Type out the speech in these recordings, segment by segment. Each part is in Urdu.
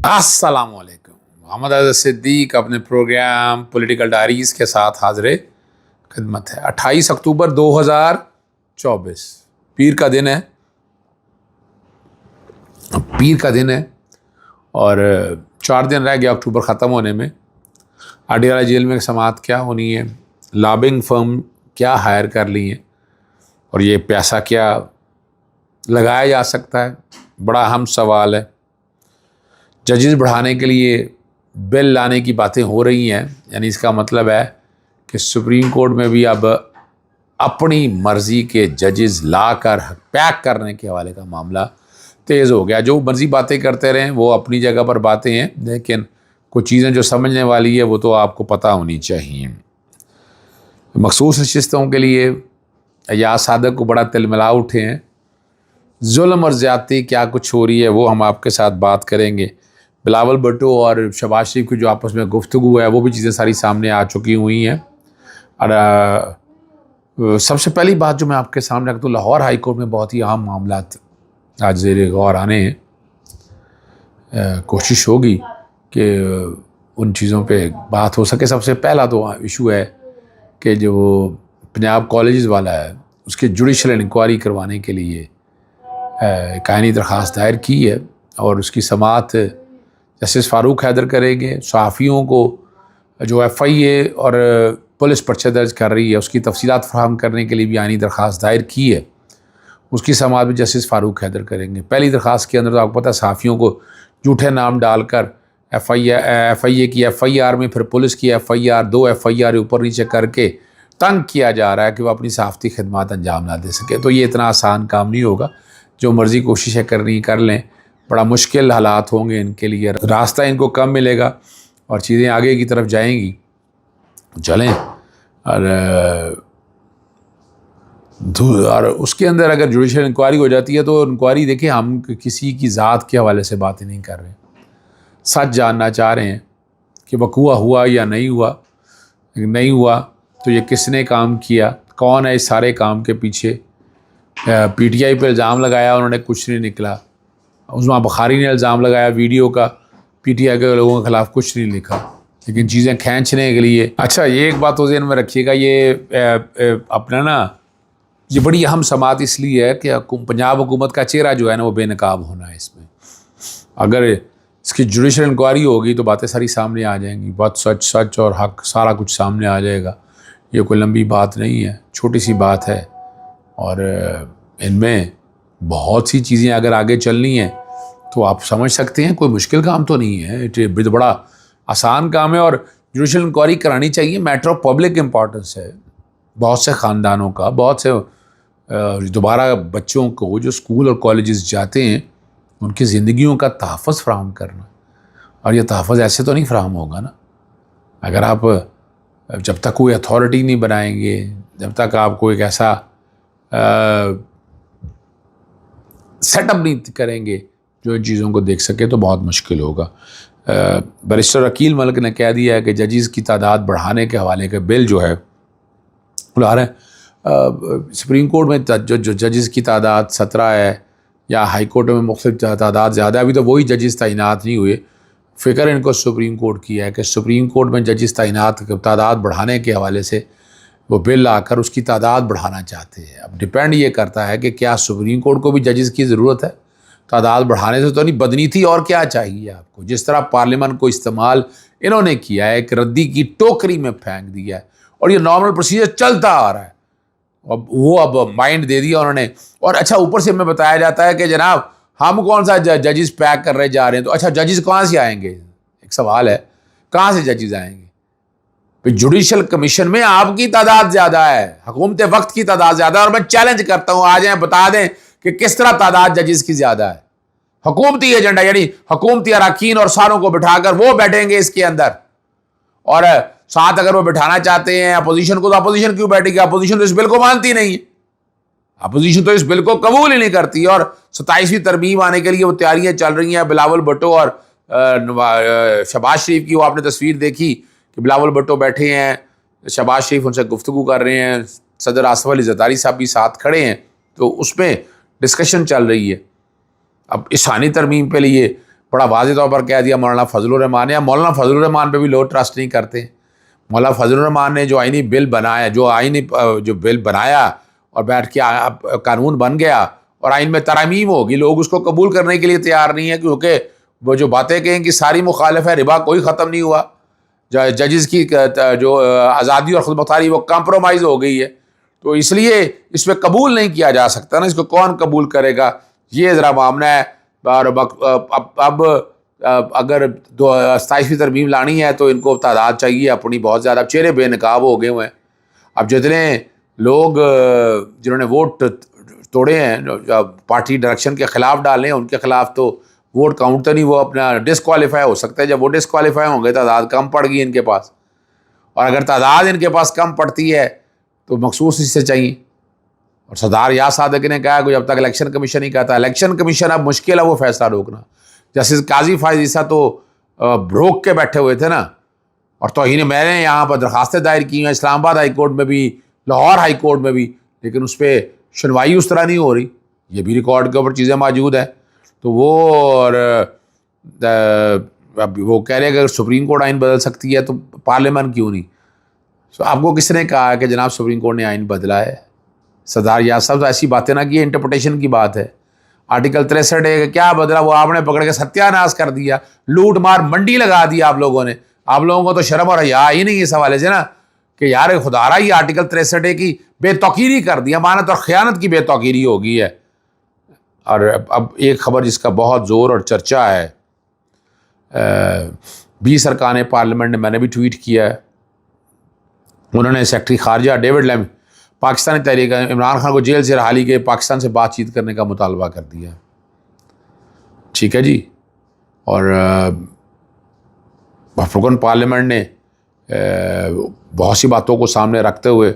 السلام علیکم. محمد اظہر صدیق اپنے پروگرام پولیٹیکل ڈائریز کے ساتھ حاضر خدمت ہے. 28 اکتوبر 2024 پیر کا دن ہے اور 4 دن رہ گیا اکتوبر ختم ہونے میں. اڈیالہ جیل میں سماعت کیا ہونی ہے, لابنگ فرم کیا ہائر کر لی ہیں اور یہ پیسہ کیا لگایا جا سکتا ہے, بڑا اہم سوال ہے. ججز بڑھانے کے لیے بل لانے کی باتیں ہو رہی ہیں, یعنی اس کا مطلب ہے کہ سپریم کورٹ میں بھی اب اپنی مرضی کے ججز لا کر پیک کرنے کے حوالے کا معاملہ تیز ہو گیا. جو مرضی باتیں کرتے رہیں وہ اپنی جگہ پر باتیں ہیں, لیکن کچھ چیزیں جو سمجھنے والی ہے وہ تو آپ کو پتہ ہونی چاہیے. مخصوص نشستوں کے لیے ایاز صادق کو بڑا تلملا اٹھے ہیں. ظلم اور زیادتی کیا کچھ ہو رہی ہے وہ ہم آپ کے ساتھ بات کریں گے. بلاول بھٹو اور شہباز شریف کی جو آپس میں گفتگو ہے وہ بھی چیزیں ساری سامنے آ چکی ہوئی ہیں. اور سب سے پہلی بات جو میں آپ کے سامنے رکھتا ہوں, لاہور ہائی کورٹ میں بہت ہی اہم معاملات آج زیر غور آنے ہیں. کوشش ہوگی کہ ان چیزوں پہ بات ہو سکے. سب سے پہلا تو ایشو ہے کہ جو پنجاب کالجز والا ہے اس کے جوڈیشل انکوائری کروانے کے لیے ایک آئینی درخواست دائر کی ہے اور اس کی سماعت جسٹس فاروق حیدر کریں گے. صحافیوں کو جو ایف آئی اے اور پولیس پرچہ درج کر رہی ہے اس کی تفصیلات فراہم کرنے کے لیے بھی آئینی درخواست دائر کی ہے, اس کی سماعت بھی جسٹس فاروق حیدر کریں گے. پہلی درخواست کے اندر تو آپ کو پتہ ہے صحافیوں کو جھوٹے نام ڈال کر ایف آئی اے کی ایف آئی آر میں, پھر پولیس کی F I R, 2 F I R اوپر نیچے کر کے تنگ کیا جا رہا ہے کہ وہ اپنی صحافتی خدمات انجام نہ دے سکے. تو یہ اتنا آسان کام نہیں ہوگا. جو مرضی کوششیں کرنی کر لیں, بڑا مشکل حالات ہوں گے ان کے لیے, راستہ ان کو کم ملے گا اور چیزیں آگے کی طرف جائیں گی. چلیں اور اس کے اندر اگر جوڈیشل انکوائری ہو جاتی ہے تو انکوائری دیکھیں, ہم کسی کی ذات کے حوالے سے باتیں نہیں کر رہے, سچ جاننا چاہ رہے ہیں کہ وقوع ہوا یا نہیں ہوا. نہیں ہوا تو یہ کس نے کام کیا, کون ہے اس سارے کام کے پیچھے. پی ٹی آئی پہ الزام لگایا, انہوں نے کچھ نہیں نکلا. عثمان بخاری نے الزام لگایا ویڈیو کا, پی ٹی آئی کے لوگوں کے خلاف کچھ نہیں لکھا, لیکن چیزیں کھینچنے کے لیے. اچھا یہ ایک بات تو ذہن میں رکھیے گا, یہ اپنا نا یہ بڑی اہم سماعت اس لیے ہے کہ پنجاب حکومت کا چہرہ جو ہے نا وہ بے نقاب ہونا ہے اس میں. اگر اس کی جوڈیشل انکوائری ہوگی تو باتیں ساری سامنے آ جائیں گی, بہت سچ اور حق سارا کچھ سامنے آ جائے گا. یہ کوئی لمبی بات نہیں ہے, چھوٹی سی بات ہے اور ان میں بہت سی چیزیں اگر آگے چلنی ہیں تو آپ سمجھ سکتے ہیں کوئی مشکل کام تو نہیں ہے, بڑا آسان کام ہے. اور جوڈیشل انکوائری کرانی چاہیے, میٹر آف پبلک امپورٹنس ہے. بہت سے خاندانوں کا, بہت سے دوبارہ بچوں کو جو اسکول اور کالجز جاتے ہیں ان کی زندگیوں کا تحفظ فراہم کرنا, اور یہ تحفظ ایسے تو نہیں فراہم ہوگا نا اگر آپ جب تک کوئی اتھارٹی نہیں بنائیں گے, جب تک آپ کو ایک ایسا سیٹ اپ نہیں کریں گے جو ان چیزوں کو دیکھ سکے تو بہت مشکل ہوگا. بیرسٹر عقیل ملک نے کہہ دیا ہے کہ ججز کی تعداد بڑھانے کے حوالے کا بل جو ہے بلا رہے ہیں. سپریم کورٹ میں جو ججز کی تعداد 17 ہے یا ہائی کورٹ میں مختلف تعداد زیادہ ہے, ابھی تو وہی ججز تعینات نہیں ہوئے. فکر ان کو سپریم کورٹ کی ہے کہ سپریم کورٹ میں ججز تعداد بڑھانے کے حوالے سے وہ بل آ کر اس کی تعداد بڑھانا چاہتے ہیں. اب ڈپینڈ یہ کرتا ہے کہ کیا سپریم کورٹ کو بھی ججز کی ضرورت ہے, تعداد بڑھانے سے تو نہیں بدنی تھی, اور کیا چاہیے آپ کو. جس طرح پارلیمنٹ کو استعمال انہوں نے کیا ہے, ایک ردی کی ٹوکری میں پھینک دیا ہے اور یہ نارمل پروسیجر چلتا آ رہا ہے. اب مائنڈ دے دیا انہوں نے. اور اچھا اوپر سے ہمیں بتایا جاتا ہے کہ جناب ہم کون سا ججز پیک کر رہے جا رہے ہیں, تو اچھا ججز کہاں سے آئیں گے, ایک سوال ہے, کہاں سے ججز آئیں گے. جوڈیشل کمیشن میں آپ کی تعداد زیادہ ہے, حکومت وقت کی تعداد زیادہ ہے, اور میں چیلنج کرتا ہوں آ جائیں بتا دیں کہ کس طرح تعداد ججز کی زیادہ ہے. حکومتی ایجنڈا یعنی حکومتی اراکین اور ساروں کو بٹھا کر وہ بیٹھیں گے اس کے اندر, اور ساتھ اگر وہ بٹھانا چاہتے ہیں اپوزیشن کو, تو اپوزیشن کیوں بیٹھے گی؟ اپوزیشن تو اس بل کو مانتی نہیں ہے, اپوزیشن تو اس بل کو قبول ہی نہیں کرتی. اور 27ویں ترمیم آنے کے لیے وہ تیاریاں چل رہی ہیں. بلاول بھٹو اور شہباز شریف کی وہ آپ نے تصویر دیکھی کہ بلاول بھٹو بیٹھے ہیں, شہباز شریف ان سے گفتگو کر رہے ہیں, صدر آصف علی زرداری صاحب بھی ساتھ کھڑے ہیں, تو اس میں ڈسکشن چل رہی ہے. اب اس ثانی ترمیم پہ لیے بڑا واضح طور پر کہہ دیا مولانا فضل الرحمان نے. مولانا فضل الرحمان پہ بھی لوگ ٹرسٹ نہیں کرتے. مولانا فضل الرحمان نے جو آئینی بل بنایا, جو بل بنایا اور بیٹھ کے قانون بن گیا اور آئین میں ترامیم ہوگی, لوگ اس کو قبول کرنے کے لیے تیار نہیں ہے, کیونکہ وہ جو باتیں کہیں کہ ساری مخالف ہے, ربا کوئی ختم نہیں ہوا, ججز کی جو آزادی اور خود مختاری وہ کمپرومائز ہو گئی ہے, تو اس لیے اس پہ قبول نہیں کیا جا سکتا نا. اس کو کون قبول کرے گا, یہ ذرا معاملہ ہے. اور اب اگر 27ویں ترمیم لانی ہے تو ان کو تعداد چاہیے اپنی بہت زیادہ. اب چہرے بے نقاب ہو گئے ہوئے ہیں. اب جتنے لوگ جنہوں نے ووٹ توڑے ہیں, پارٹی ڈائریکشن کے خلاف ڈالے ہیں, ان کے خلاف تو ووٹ کاؤنٹ تو نہیں, وہ اپنا ڈسکوالیفائی ہو سکتا ہے. جب وہ ڈسکوالیفائی ہوں گے تعداد کم پڑ گئی ان کے پاس, اور اگر تعداد ان کے پاس کم پڑتی ہے تو مخصوص اس سے چاہیے. اور سردار یاس صادق نے کہا کہ جب تک الیکشن کمیشن نہیں کہتا, الیکشن کمیشن اب مشکل ہے وہ فیصلہ روکنا. جسٹس قاضی فائز عیسیٰ تو روک کے بیٹھے ہوئے تھے نا, اور توہین میں نے یہاں پر درخواستیں دائر کی ہیں اسلام آباد ہائی کورٹ میں بھی, لاہور ہائی کورٹ میں بھی, لیکن اس پہ سنوائی اس طرح نہیں ہو رہی. یہ بھی ریکارڈ کے اوپر چیزیں موجود ہیں. تو وہ وہ کہہ رہے ہیں کہ اگر سپریم کورٹ آئین بدل سکتی ہے تو پارلیمنٹ کیوں نہیں. تو آپ کو کس نے کہا کہ جناب سپریم کورٹ نے آئین بدلا ہے؟ سردار یاس صاحب ایسی باتیں نہ کی, انٹرپریٹیشن کی بات ہے. آرٹیکل 63 کیا بدلا, وہ آپ نے پکڑ کے ستیہ ناش کر دیا, لوٹ مار منڈی لگا دی آپ لوگوں نے. آپ لوگوں کو تو شرم اور حیا ہی نہیں اس حوالے سے نا کہ یار خدا رہا, یہ آرٹیکل 63 کی بے توقیری کر دی, امانت اور خیانت کی بے توقیری ہو گئی ہے. اور اب ایک خبر جس کا بہت زور اور چرچا ہے, 20 ارکان پارلیمنٹ نے, میں نے بھی ٹویٹ کیا ہے, انہوں نے سیکرٹری خارجہ ڈیوڈ لیمی پاکستانی تحریک عمران خان کو جیل سے رہالی کے پاکستان سے بات چیت کرنے کا مطالبہ کر دیا. ٹھیک ہے جی. اور رکن پارلیمنٹ نے بہت سی باتوں کو سامنے رکھتے ہوئے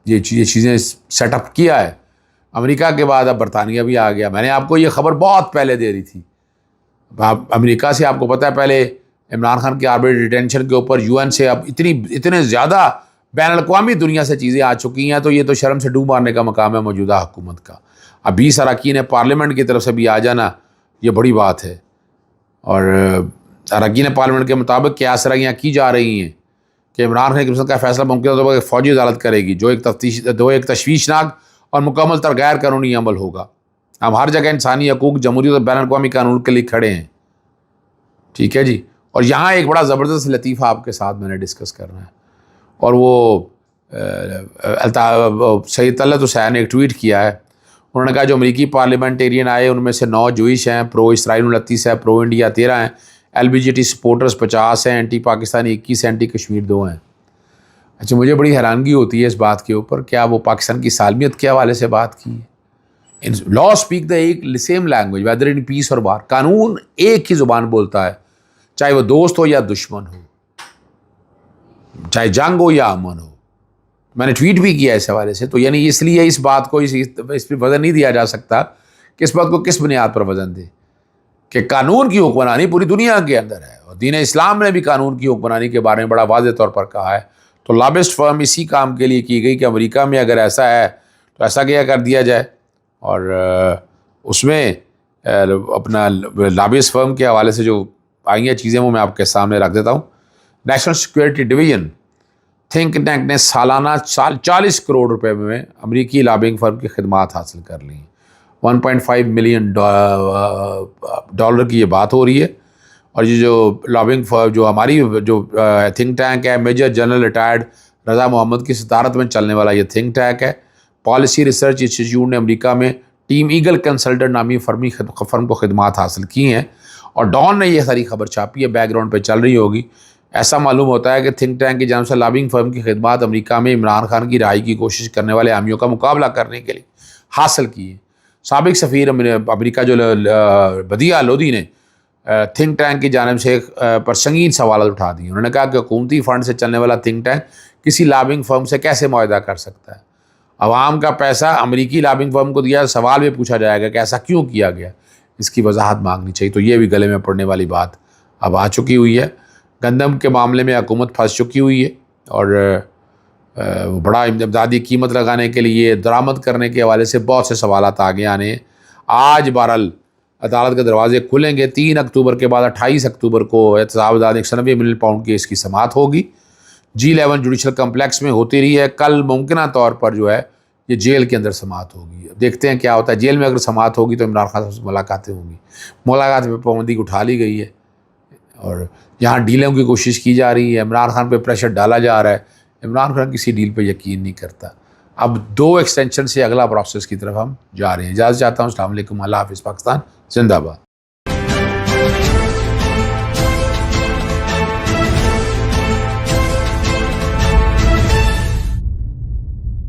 یہ چیزیں سیٹ اپ کیا ہے. امریکہ کے بعد اب برطانیہ بھی آ گیا. میں نے آپ کو یہ خبر بہت پہلے دے رہی تھی. امریکہ سے آپ کو پتہ ہے پہلے عمران خان کی آربیٹری ڈیٹینشن کے اوپر یو این سے اب اتنے زیادہ بین الاقوامی دنیا سے چیزیں آ چکی ہیں, تو یہ تو شرم سے ڈوب مارنے کا مقام ہے موجودہ حکومت کا. اب 20 اراکین پارلیمنٹ کی طرف سے بھی آ جانا یہ بڑی بات ہے. اور اراکین پارلیمنٹ کے مطابق کیا سرائیاں کی جا رہی ہیں کہ عمران خان کی کا فیصلہ ممکن طور پر فوجی عدالت کرے گی, جو ایک تشویشناک اور مکمل طور غیر قانونی عمل ہوگا. ہم ہر جگہ انسانی حقوق, جمہوریت اور بین الاقوامی قانون کے لیے کھڑے ہیں. ٹھیک ہے جی. اور یہاں ایک بڑا زبردست لطیفہ آپ کے ساتھ میں نے ڈسکس کرنا ہے, اور وہ سید طلعت حسین نے ایک ٹویٹ کیا ہے. انہوں نے کہا جو امریکی پارلیمنٹیرین آئے ان میں سے 9 جوئش ہیں, پرو اسرائیل 29 ہیں, پرو انڈیا 13 ہیں, LBGT سپورٹرز 50 ہیں, اینٹی پاکستانی 21 ہیں, اینٹی کشمیر 2 ہیں. اچھا, مجھے بڑی حیرانگی ہوتی ہے اس بات کے اوپر, کیا وہ پاکستان کی سالمیت کے حوالے سے بات کی ہے؟ لا اسپیک دا ایک سیم لینگویج ویدر ان پیس اور وار. قانون ایک ہی زبان بولتا ہے, چاہے وہ دوست ہو یا دشمن ہو, چاہے جنگ ہو یا امن ہو. میں نے ٹویٹ بھی کیا اس حوالے سے. تو یعنی اس لیے اس بات کو اس پہ وزن نہیں دیا جا سکتا کہ اس بات کو کس بنیاد پر وزن دے کہ قانون کی حکمرانی پوری دنیا کے اندر ہے, اور دین اسلام نے بھی قانون کی حکمرانی کے بارے میں بڑا واضح طور پر کہا ہے. تو لابسٹ فرم اسی کام کے لیے کی گئی کہ امریکہ میں اگر ایسا ہے تو ایسا کیا کر دیا جائے, اور اس میں اپنا لابسٹ فرم کے حوالے سے جو آئی ہیں چیزیں وہ میں آپ کے سامنے رکھ دیتا ہوں. National security division think tank نے سالانہ 40 کروڑ روپے میں امریکی لابنگ فرم کی خدمات حاصل کر لی. 1.5 ملین ڈالر کی یہ بات ہو رہی ہے. اور یہ جو لابنگ فرم جو ہماری جو تھنک ٹینک ہے, میجر جنرل ریٹائرڈ رضا محمد کی صدارت میں چلنے والا یہ تھنک ٹینک ہے. پالیسی ریسرچ انسٹیٹیوٹ نے امریکہ میں ٹیم ایگل کنسلٹنٹ نامی فرم کو خدمات حاصل کی ہیں, اور ڈان نے یہ ساری خبر چھاپی ہے, بیک گراؤنڈ پہ چل رہی ہوگی. ایسا معلوم ہوتا ہے کہ تھنک ٹینک کی جانب سے لابنگ فرم کی خدمات امریکہ میں عمران خان کی رہائی کی کوشش کرنے والے حامیوں کا مقابلہ کرنے کے لیے حاصل کی ہیں. سابق سفیر امریکہ جو بدیعہ لودھی نے تھنک ٹینک کی جانب سے پر سنگین سوالات اٹھا دیے. انہوں نے کہا کہ حکومتی فنڈ سے چلنے والا تھنک ٹینک کسی لابنگ فرم سے کیسے معاہدہ کر سکتا ہے؟ عوام کا پیسہ امریکی لابنگ فرم کو دیا, سوال بھی پوچھا جائے گا کہ ایسا کیوں کیا گیا, اس کی وضاحت مانگنی چاہیے. تو یہ بھی گلے میں پڑنے والی بات اب آ چکی ہوئی ہے. گندم کے معاملے میں حکومت پھنس چکی ہوئی ہے, اور بڑا امدادی قیمت لگانے کے لیے درآمد کرنے کے حوالے سے بہت سے سوالات آگے آنے ہیں. آج بہرحال عدالت کے دروازے کھلیں گے. 3 اکتوبر کے بعد 28 اکتوبر کو احتساب 190 ملین پاؤنڈ کیس کی سماعت ہوگی. G11 جوڈیشل کمپلیکس میں ہوتی رہی ہے. کل ممکنہ طور پر جو ہے یہ جیل کے اندر سماعت ہوگی. دیکھتے ہیں کیا ہوتا ہے. جیل میں اگر سماعت ہوگی تو عمران خان سے ملاقاتیں ہوں گی. ملاقات پہ پابندی اٹھا لی گئی ہے اور یہاں ڈیلوں کی کوشش کی جا رہی ہے. عمران خان پہ پریشر ڈالا جا رہا ہے. عمران خان کسی ڈیل پہ یقین نہیں کرتا. اب 2 ایکسٹینشن سے اگلا پروسیس کی طرف ہم جا رہے ہیں. اجازت چاہتا ہوں. السلام علیکم. اللہ حافظ. پاکستان زندہ باد.